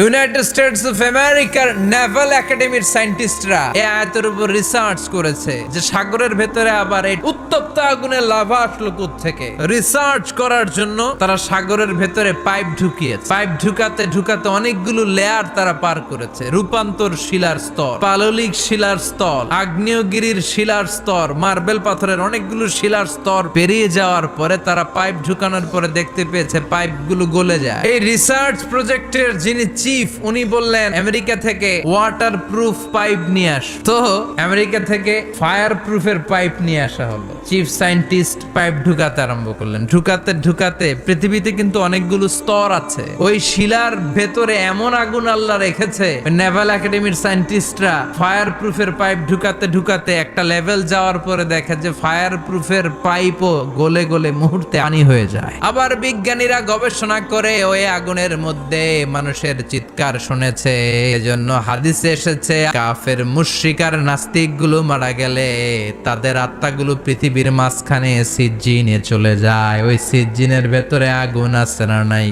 United states of আমেরিকার নেভাল একাডেমির সায়েন্টিস্টরা এই আয়াতের উপর রিসার্চ করেছে যে সাগরের ভেতরে আবার এই উত্তপ্ত আগুনের লাভা আসলো থেকে। রিসার্চ করার জন্য তারা সাগরের ভেতরে পাইপ ঢুকিয়েছে। পাইপ ঢুকাতে ঢুকাতে অনেকগুলো লেয়ার তারা পার করেছে। রূপান্তর শিলার স্তর, পাললিক শিলার স্তর, আগ্নেয়গিরির শিলার স্তর, মার্বেল পাথরের অনেকগুলো শিলার স্তর পেরিয়ে যাওয়ার পরে তারা পাইপ ঢুকানোর পরে দেখতে পেয়েছে পাইপগুলো গলে যায়। এই রিসার্চ প্রজেক্টের যিনি চিফ, উনি বললেন আমেরিকা থেকে ওয়াটার প্রুফ পাইপ নিয়ে আস। তো আমেরিকা থেকে ফায়ার প্রুফের পাইপ নিয়ে আসা হলো। চিফ সায়েন্টিস্ট পাইপ ঢুকাতে আরম্ভ করলেন। ঢুকাতে ঢুকাতে পৃথিবীতে কিন্তু অনেকগুলো স্তর আছে। ওই শিলার ভেতরে এমন আগুন আল্লাহ রেখেছে, নেভাল একাডেমির সায়েন্টিস্টরা ফায়ার প্রুফের পাইপ ঢুকাতে ঢুকাতে একটা লেভেল যাওয়ার পরে দেখে যে ফায়ার প্রুফের পাইপও গলে গলে মুহূর্তে পানি হয়ে যায়। আবার বিজ্ঞানীরা গবেষণা করে ওই আগুনের মধ্যে মানুষের চিৎকার শুনেছে। এজন্য হাদিসে এসেছে কাফের মুশরিক আর নাস্তিক গুলো মারা গেলে তাদের আত্মাগুলো পৃথিবীর মাঝখানে সিজ্জিনে চলে যায়। ওই সিজ্জিনের ভেতরে আগুন আছে না নাই?